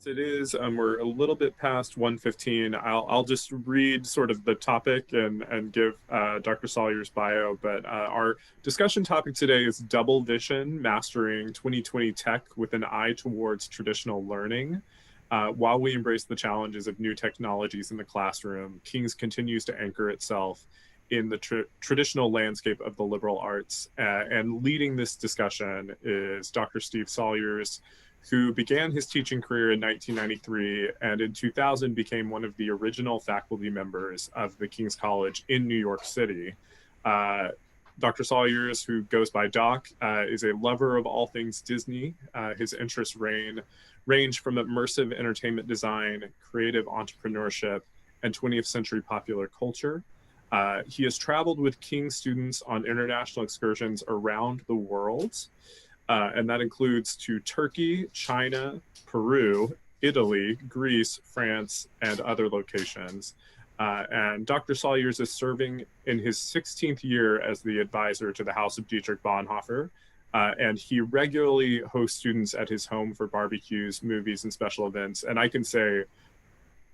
It is. We're a little bit past 1:15. I'll just read sort of the topic and give Dr. Salyer's bio. But our discussion topic today is double vision, mastering 2020 tech with an eye towards traditional learning. While we embrace the challenges of new technologies in the classroom, King's continues to anchor itself in the traditional landscape of the liberal arts. And leading this discussion is Dr. Steve Salyers, who began his teaching career in 1993 and in 2000 became one of the original faculty members of the King's College in New York City. Dr. Salyers, who goes by Doc, is a lover of all things Disney. His interests range from immersive entertainment design, creative entrepreneurship, and 20th century popular culture. He has traveled with King students on international excursions around the world, and that includes to Turkey, China, Peru, Italy, Greece, France, and other locations. And Dr. Salyers is serving in his 16th year as the advisor to the House of Dietrich Bonhoeffer, and he regularly hosts students at his home for barbecues, movies, and special events. And I can say,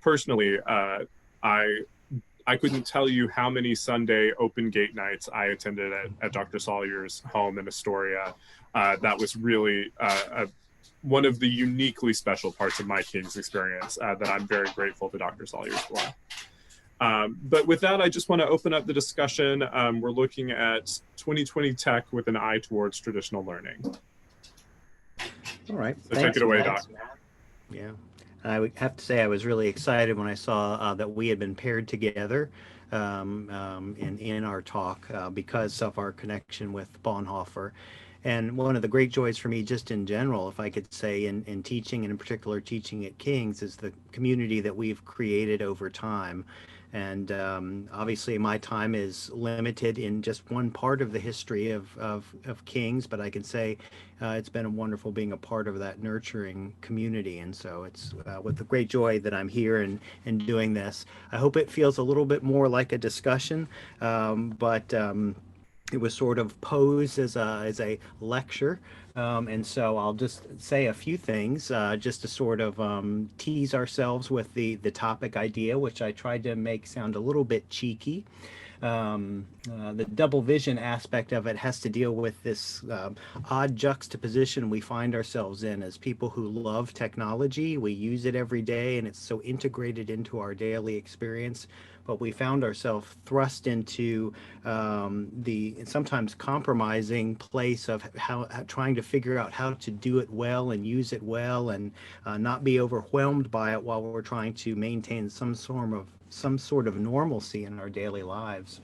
personally, I couldn't tell you how many Sunday open gate nights I attended at Dr. Salyer's home in Astoria. That was really one of the uniquely special parts of my King's experience that I'm very grateful to Dr. Salyers for. But with that, I just want to open up the discussion. We're looking at 2020 tech with an eye towards traditional learning. All right. So take it away, Doc. Yeah. I would have to say I was really excited when I saw that we had been paired together in our talk because of our connection with Bonhoeffer. And one of the great joys for me, just in general, if I could say, in teaching, and in particular teaching at King's, is the community that we've created over time. And obviously my time is limited in just one part of the history of King's, but I can say it's been wonderful being a part of that nurturing community. And so it's with the great joy that I'm here and doing this. I hope it feels a little bit more like a discussion, but it was sort of posed as a lecture. And so I'll just say a few things just to sort of tease ourselves with the topic idea, which I tried to make sound a little bit cheeky. The double vision aspect of it has to deal with this odd juxtaposition we find ourselves in as people who love technology. We use it every day and it's so integrated into our daily experience, but we found ourselves thrust into the sometimes compromising place of trying to figure out how to do it well and use it well and not be overwhelmed by it while we're trying to maintain some sort of normalcy in our daily lives.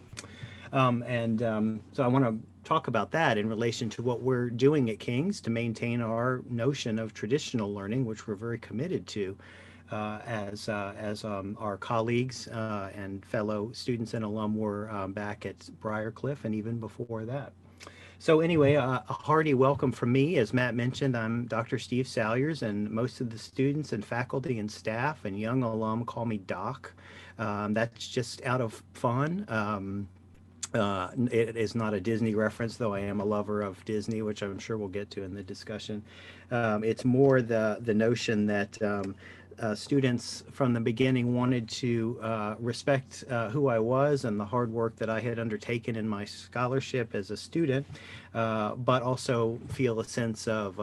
So I want to talk about that in relation to what we're doing at King's to maintain our notion of traditional learning, which we're very committed to as our colleagues and fellow students and alum were back at Briarcliff and even before that. So anyway, a hearty welcome from me. As Matt mentioned, I'm Dr. Steve Salyers, and most of the students and faculty and staff and young alum call me Doc. That's just out of fun. It is not a Disney reference, though I am a lover of Disney, which I'm sure we'll get to in the discussion. It's more the notion that students from the beginning wanted to respect who I was and the hard work that I had undertaken in my scholarship as a student, but also feel a sense of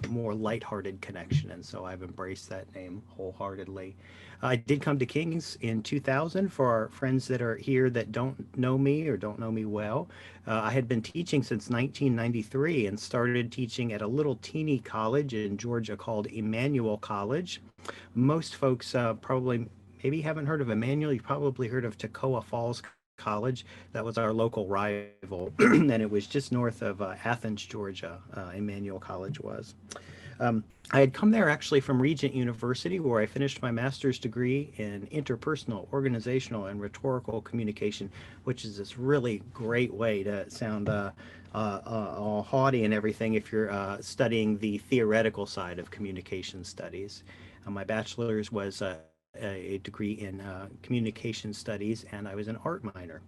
more lighthearted connection. And so I've embraced that name wholeheartedly. I did come to King's in 2000. For our friends that are here that don't know me or don't know me well, I had been teaching since 1993 and started teaching at a little teeny college in Georgia called Emmanuel College. Most folks probably maybe haven't heard of Emmanuel. You've probably heard of Toccoa Falls College. That was our local rival, and it was just north of Athens, Georgia. Emmanuel College was. I had come there actually from Regent University, where I finished my master's degree in interpersonal, organizational, and rhetorical communication, which is this really great way to sound all haughty and everything if you're studying the theoretical side of communication studies. My bachelor's was a degree in communication studies, and I was an art minor.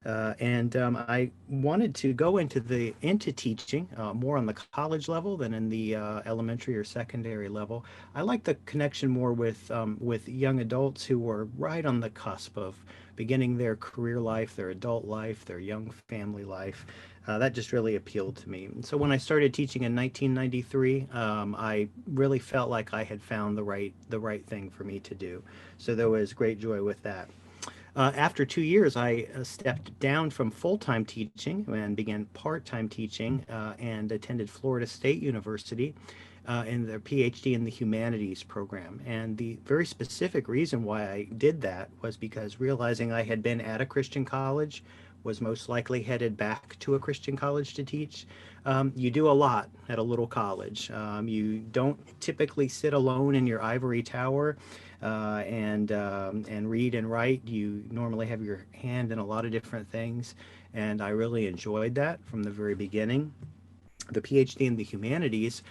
And I wanted to go into teaching more on the college level than in the elementary or secondary level. I like the connection more with young adults who were right on the cusp of beginning their career life, their adult life, their young family life. That just really appealed to me. And so when I started teaching in 1993, I really felt like I had found the right thing for me to do. So there was great joy with that. After 2 years, I stepped down from full time teaching and began part time teaching and attended Florida State University in their PhD in the humanities program. And the very specific reason why I did that was because realizing I had been at a Christian college, was most likely headed back to a Christian college to teach. You do a lot at a little college. You don't typically sit alone in your ivory tower and read and write. You normally have your hand in a lot of different things, and I really enjoyed that from the very beginning. The PhD in the humanities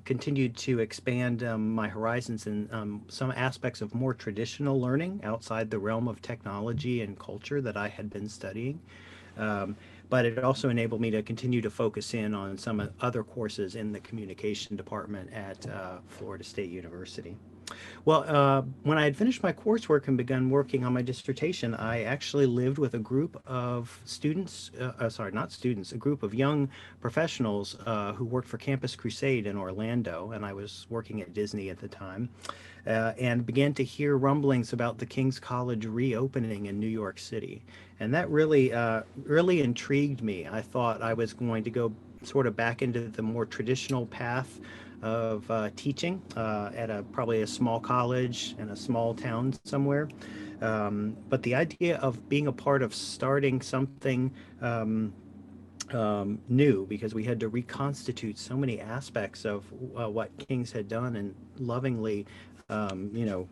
continued to expand my horizons in some aspects of more traditional learning outside the realm of technology and culture that I had been studying. Um, but it also enabled me to continue to focus in on some other courses in the communication department at Florida State University. Well, when I had finished my coursework and begun working on my dissertation, I actually lived with a group of students, sorry, not students, a group of young professionals who worked for Campus Crusade in Orlando, and I was working at Disney at the time, and began to hear rumblings about the King's College reopening in New York City. And that really intrigued me. I thought I was going to go sort of back into the more traditional path of teaching at probably a small college in a small town somewhere. But the idea of being a part of starting something new, because we had to reconstitute so many aspects of what Kings had done and lovingly, you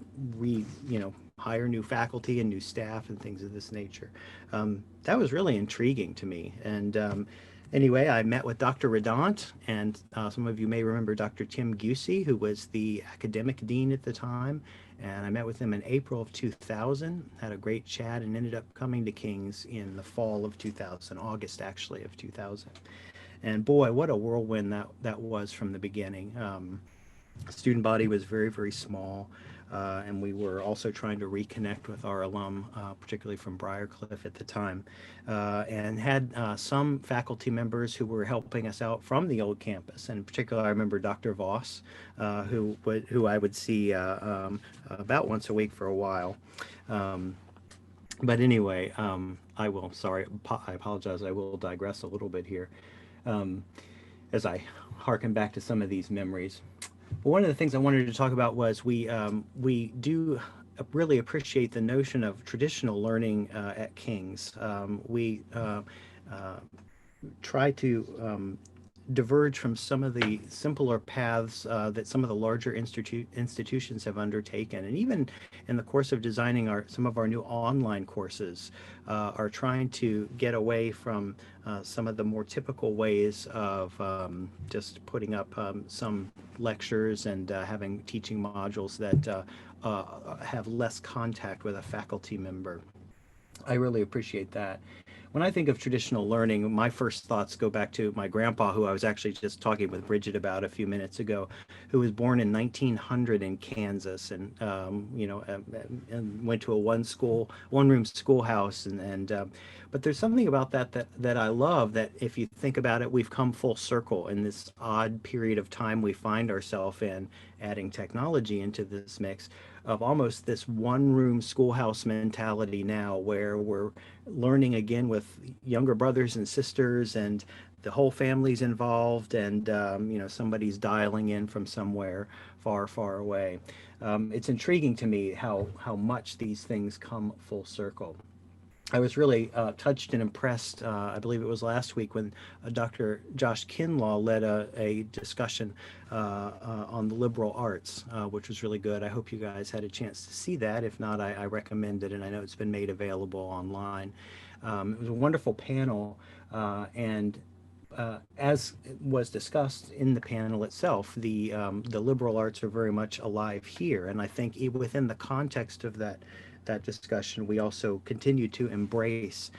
know, hire new faculty and new staff and things of this nature. That was really intriguing to me. And anyway, I met with Dr. Redant, and some of you may remember Dr. Tim Busey, who was the academic dean at the time. And I met with him in April of 2000, had a great chat, and ended up coming to King's in the fall of 2000, August actually of 2000. And boy, what a whirlwind that was from the beginning. The student body was very, very small. And we were also trying to reconnect with our alum, particularly from Briarcliff at the time, and had some faculty members who were helping us out from the old campus. And in particular, I remember Dr. Voss, who I would see about once a week for a while. Um, but anyway, I will. Sorry, I apologize. I will digress a little bit here um, as I harken back to some of these memories. One of the things I wanted to talk about was we do really appreciate the notion of traditional learning at King's. We uh, try to diverge from some of the simpler paths that some of the larger institutions have undertaken, and even in the course of designing some of our new online courses, are trying to get away from some of the more typical ways of just putting up some lectures and having teaching modules that have less contact with a faculty member. I really appreciate that. When I think of traditional learning, my first thoughts go back to my grandpa, who I was actually just talking with Bridget about a few minutes ago, who was born in 1900 in Kansas, and and went to a one room schoolhouse, but there's something about that I love. That if you think about it, we've come full circle in this odd period of time we find ourselves in, adding technology into this mix of almost this one room schoolhouse mentality now, where we're learning again with younger brothers and sisters, and the whole family's involved, and somebody's dialing in from somewhere far, far away. It's intriguing to me how much these things come full circle. I was really touched and impressed. I believe it was last week when Dr. Josh Kinlaw led a discussion on the liberal arts, which was really good. I hope you guys had a chance to see that. If not, I recommend it, and I know it's been made available online. It was a wonderful panel, and as was discussed in the panel itself, the liberal arts are very much alive here, and I think within the context of that discussion, we also continue to embrace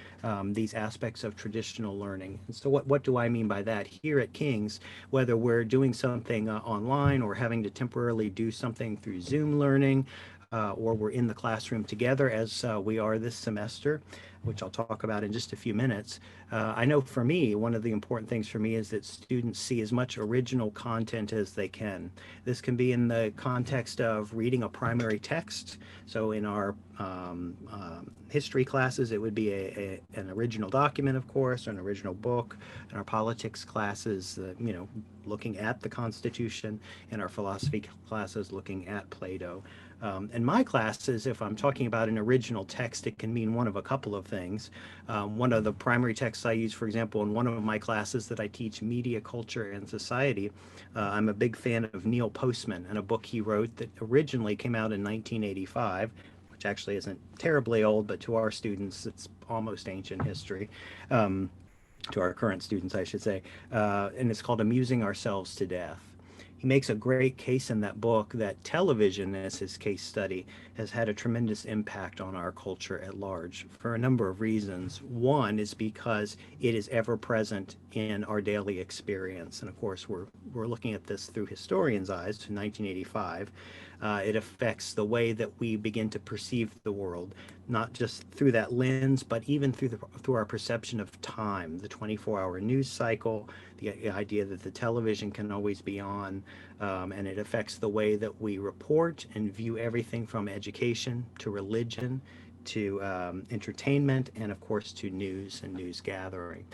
these aspects of traditional learning. And so, what do I mean by that? Here at King's, whether we're doing something online or having to temporarily do something through Zoom learning, or we're in the classroom together as we are this semester, which I'll talk about in just a few minutes. I know for me, one of the important things for me is that students see as much original content as they can. This can be in the context of reading a primary text. So in our history classes, it would be an original document, of course, or an original book. In our politics classes, looking at the Constitution. In our philosophy classes, looking at Plato. In my classes, if I'm talking about an original text, it can mean one of a couple of things. One of the primary texts I use, for example, in one of my classes that I teach, Media, Culture, and Society, I'm a big fan of Neil Postman and a book he wrote that originally came out in 1985, which actually isn't terribly old, but to our students, it's almost ancient history. To our current students, I should say. And it's called Amusing Ourselves to Death. He makes a great case in that book that television, as his case study, has had a tremendous impact on our culture at large for a number of reasons. One is because it is ever present in our daily experience. And of course, we're looking at this through historians' eyes to 1985. It affects the way that we begin to perceive the world, not just through that lens, but even through our perception of time, the 24-hour news cycle, the idea that the television can always be on, and it affects the way that we report and view everything from education to religion to entertainment and, of course, to news and news gathering.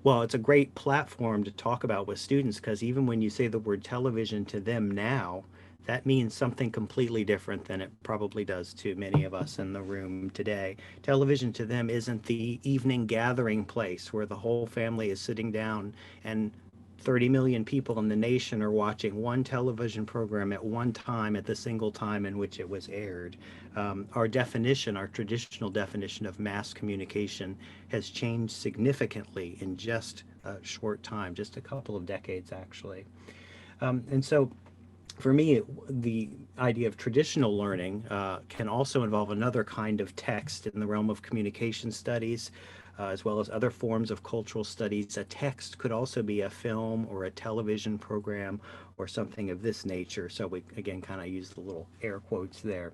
Well, it's a great platform to talk about with students because even when you say the word television to them now, that means something completely different than it probably does to many of us in the room today. Television to them isn't the evening gathering place where the whole family is sitting down and 30 million people in the nation are watching one television program at one time at the single time in which it was aired. Our definition, our traditional definition of mass communication has changed significantly in just a short time, just a couple of decades actually. And so for me, the idea of traditional learning can also involve another kind of text in the realm of communication studies, as well as other forms of cultural studies. A text could also be a film or a television program or something of this nature. So we, again, kind of use the little air quotes there.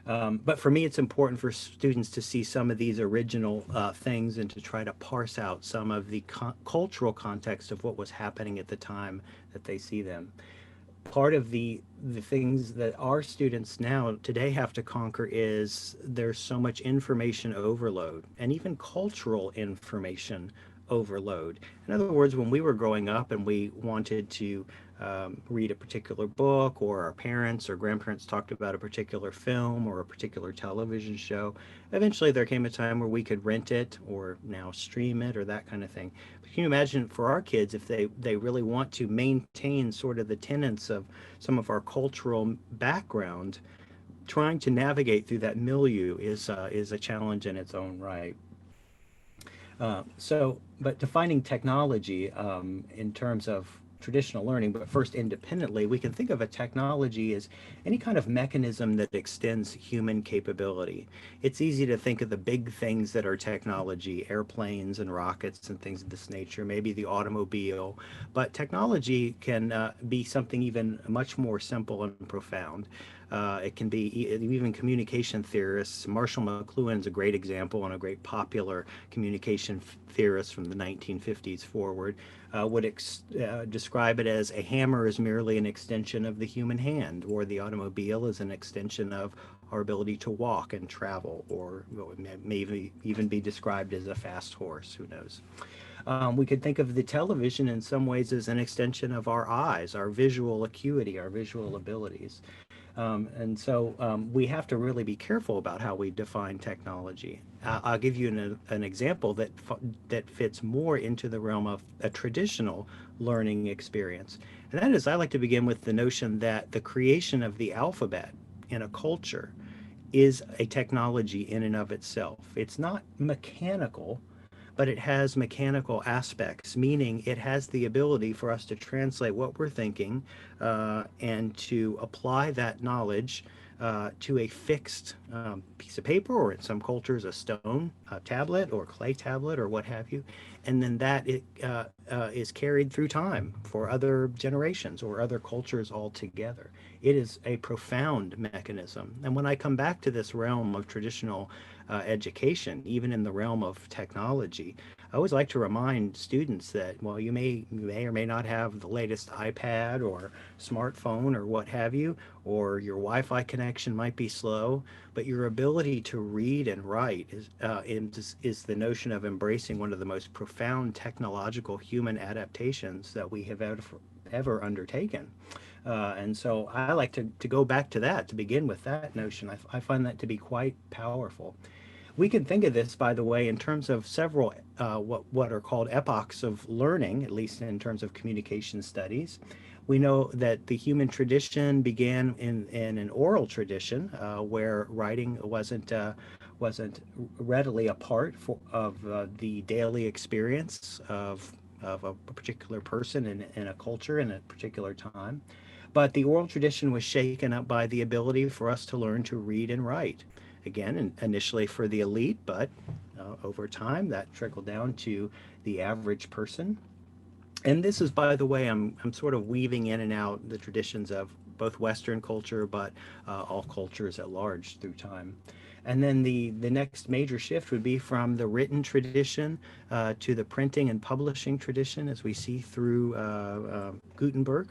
But for me, it's important for students to see some of these original things and to try to parse out some of the cultural context of what was happening at the time that they see them. Part of the things that our students now today have to conquer is there's so much information overload and even cultural information overload. In other words, when we were growing up and we wanted to read a particular book, or our parents or grandparents talked about a particular film or a particular television show, eventually there came a time where we could rent it or now stream it or that kind of thing. But can you imagine for our kids if they really want to maintain sort of the tenets of some of our cultural background, trying to navigate through that milieu is a challenge in its own right. But defining technology in terms of traditional learning, but first independently, we can think of a technology as any kind of mechanism that extends human capability. It's easy to think of the big things that are technology, airplanes and rockets and things of this nature, maybe the automobile, but technology can be something even much more simple and profound. It can be even communication theorists. Marshall McLuhan's a great example and a great popular communication theorist from the 1950s forward. Would describe it as a hammer is merely an extension of the human hand, or the automobile is an extension of our ability to walk and travel, or maybe even be described as a fast horse, who knows. We could think of the television in some ways as an extension of our eyes, our visual acuity, our visual abilities. And so we have to really be careful about how we define technology. I'll give you an example that fits more into the realm of a traditional learning experience. And that is, I like to begin with the notion that the creation of the alphabet in a culture is a technology in and of itself. It's not mechanical, but it has mechanical aspects, meaning it has the ability for us to translate what we're thinking and to apply that knowledge to a fixed piece of paper, or in some cultures, a stone tablet or clay tablet or what have you. And then is carried through time for other generations or other cultures altogether. It is a profound mechanism. And when I come back to this realm of traditional education, even in the realm of technology, I always like to remind students that, well, you may or may not have the latest iPad or smartphone or what have you, or your Wi-Fi connection might be slow, but your ability to read and write is the notion of embracing one of the most profound technological human adaptations that we have ever undertaken. And so I like to go back to that to begin with that notion. I find that to be quite powerful. We can think of this, by the way, in terms of several what are called epochs of learning, at least in terms of communication studies. We know that the human tradition began in an oral tradition where writing wasn't readily a part of the daily experience of a particular person in a culture in a particular time. But the oral tradition was shaken up by the ability for us to learn to read and write. Again, initially for the elite, but over time that trickled down to the average person. And this is, by the way, I'm sort of weaving in and out the traditions of both Western culture, but all cultures at large through time. And then the next major shift would be from the written tradition to the printing and publishing tradition, as we see through Gutenberg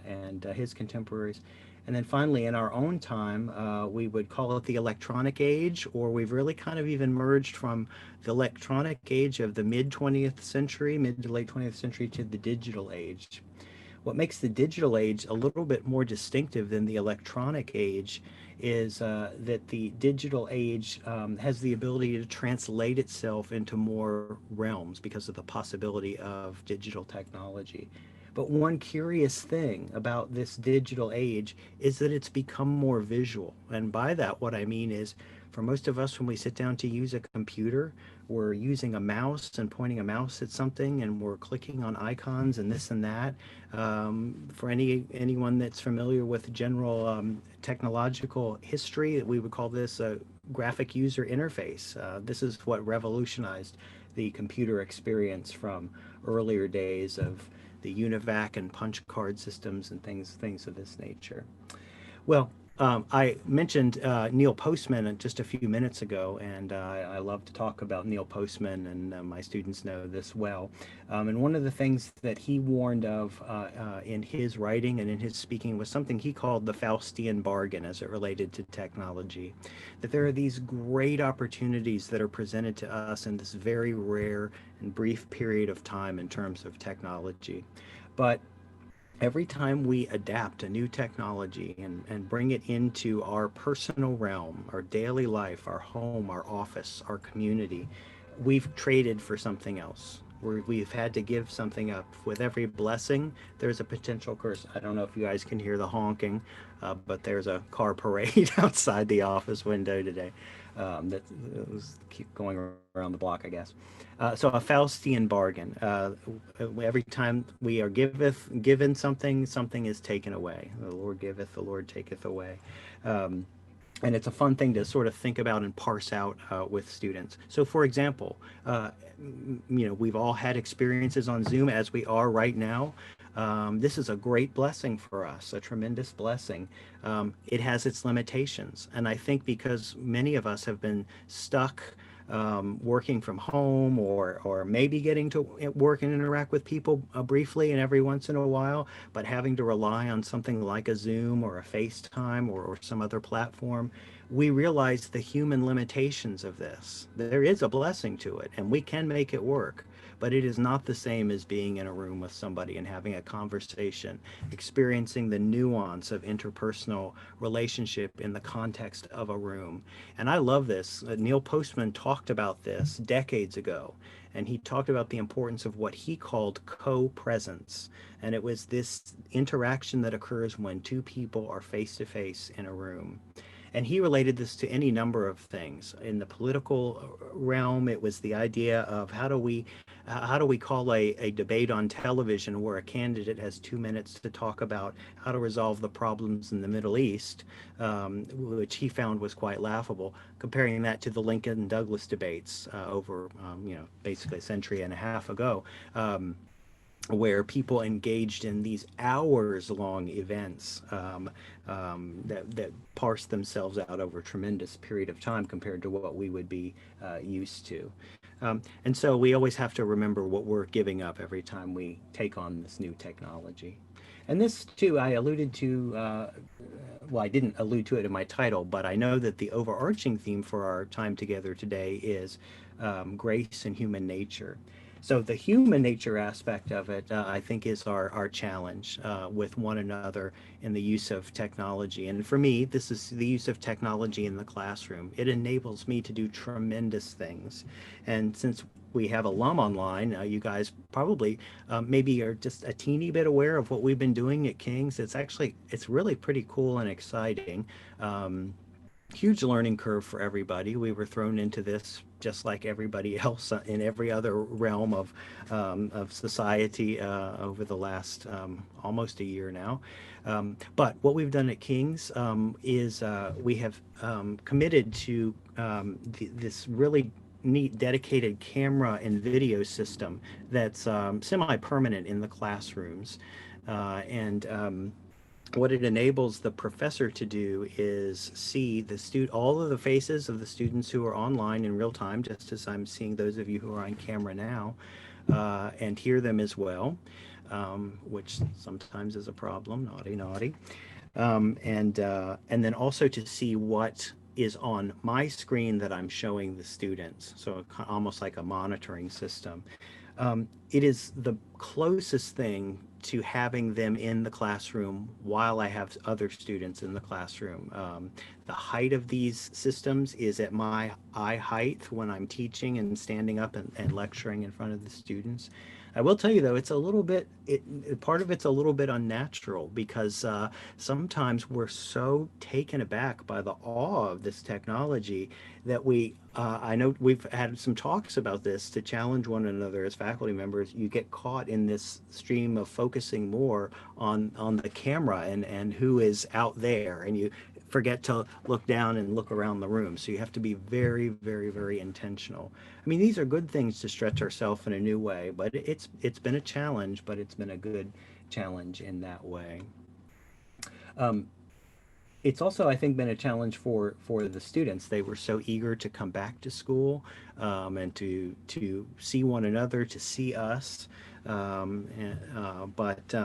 and his contemporaries. And then finally, in our own time, we would call it the electronic age, or we've really kind of even merged from the electronic age of the mid 20th century, mid to late 20th century, to the digital age. What makes the digital age a little bit more distinctive than the electronic age is that the digital age has the ability to translate itself into more realms because of the possibility of digital technology. But one curious thing about this digital age is that it's become more visual. And by that, what I mean is, for most of us, when we sit down to use a computer, we're using a mouse and pointing a mouse at something, and we're clicking on icons and this and that. For anyone that's familiar with general technological history, we would call this a graphic user interface. This is what revolutionized the computer experience from earlier days of the UNIVAC and punch card systems and things of this nature. Well, I mentioned Neil Postman just a few minutes ago, and I love to talk about Neil Postman, and my students know this well. And one of the things that he warned of in his writing and in his speaking was something he called the Faustian bargain as it related to technology. That there are these great opportunities that are presented to us in this very rare and brief period of time in terms of technology. But every time we adapt a new technology and bring it into our personal realm, our daily life, our home, our office, our community, we've traded for something else. We've had to give something up. With every blessing, there's a potential curse. I don't know if you guys can hear the honking, but there's a car parade outside the office window today that was keep going around the block, I guess. So a Faustian bargain. Every time we are given something, something is taken away. The Lord giveth, the Lord taketh away. And it's a fun thing to sort of think about and parse out with students. So, for example, we've all had experiences on Zoom as we are right now. This is a great blessing for us, a tremendous blessing. It has its limitations, and I think because many of us have been stuck working from home, or maybe getting to work and interact with people briefly and every once in a while, but having to rely on something like a Zoom or a FaceTime or some other platform, we realize the human limitations of this. There is a blessing to it, and we can make it work. But it is not the same as being in a room with somebody and having a conversation, experiencing the nuance of interpersonal relationship in the context of a room. And I love this. Neil Postman talked about this decades ago, and he talked about the importance of what he called co-presence. And it was this interaction that occurs when two people are face to face in a room. And he related this to any number of things. In the political realm, it was the idea of how do we call a debate on television where a candidate has 2 minutes to talk about how to resolve the problems in the Middle East, which he found was quite laughable, comparing that to the Lincoln Douglas debates over, basically a century and a half ago. Where people engaged in these hours-long events that parse themselves out over a tremendous period of time compared to what we would be used to. And so we always have to remember what we're giving up every time we take on this new technology. And this, too, I alluded to, well, I didn't allude to it in my title, but I know that the overarching theme for our time together today is grace and human nature. So the human nature aspect of it, I think, is our challenge with one another in the use of technology. And for me, this is the use of technology in the classroom. It enables me to do tremendous things. And since we have alum online, you guys probably maybe are just a teeny bit aware of what we've been doing at King's. It's really pretty cool and exciting. Huge learning curve for everybody. We were thrown into this just like everybody else in every other realm of society over the last almost a year now. But what we've done at King's is we have committed to this really neat dedicated camera and video system that's semi-permanent in the classrooms. And what it enables the professor to do is see all of the faces of the students who are online in real time, just as I'm seeing those of you who are on camera now, and hear them as well, which sometimes is a problem. Naughty, naughty. And then also to see what is on my screen that I'm showing the students. So almost like a monitoring system. It is the closest thing to having them in the classroom while I have other students in the classroom. The height of these systems is at my eye height when I'm teaching and standing up and lecturing in front of the students. I will tell you though, it's a little bit, part of it's a little bit unnatural because sometimes we're so taken aback by the awe of this technology that I know we've had some talks about this to challenge one another as faculty members. You get caught in this stream of focusing more on the camera and who is out there, and you forget to look down and look around the room. So you have to be very, very, very intentional. I mean, these are good things to stretch ourselves in a new way, but it's been a challenge, but it's been a good challenge in that way. Um, it's also, I think, been a challenge for the students. They were so eager to come back to school and to see one another, to see us. But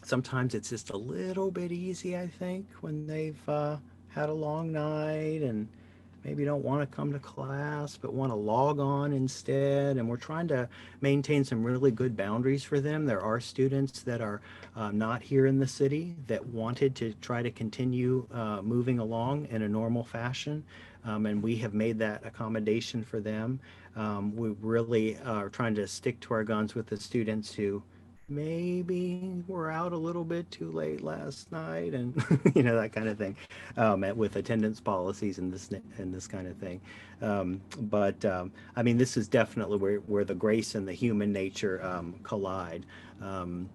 sometimes it's just a little bit easy, I think, when they've had a long night and maybe don't want to come to class but want to log on instead. And we're trying to maintain some really good boundaries for them. There are students that are not here in the city that wanted to try to continue moving along in a normal fashion. And we have made that accommodation for them. We really are trying to stick to our guns with the students who maybe we're out a little bit too late last night, and that kind of thing, with attendance policies and this kind of thing. But I mean, this is definitely where the grace and the human nature collide. And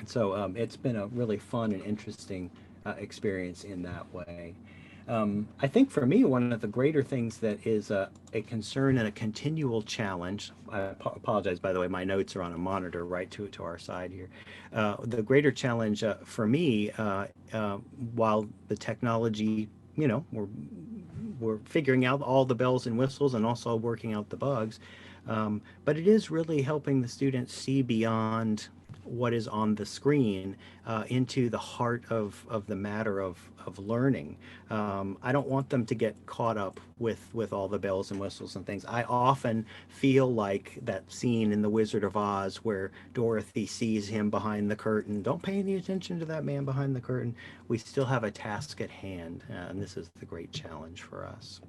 so it's been a really fun and interesting experience in that way. I think for me, one of the greater things that is a concern and a continual challenge, I apologize, by the way, my notes are on a monitor right to our side here. The greater challenge for me, while the technology, we're figuring out all the bells and whistles and also working out the bugs, but it is really helping the students see beyond what is on the screen into the heart of the matter of learning. I don't want them to get caught up with all the bells and whistles and things. I often feel like that scene in The Wizard of Oz where Dorothy sees him behind the curtain. Don't pay any attention to that man behind the curtain. We still have a task at hand, and this is the great challenge for us.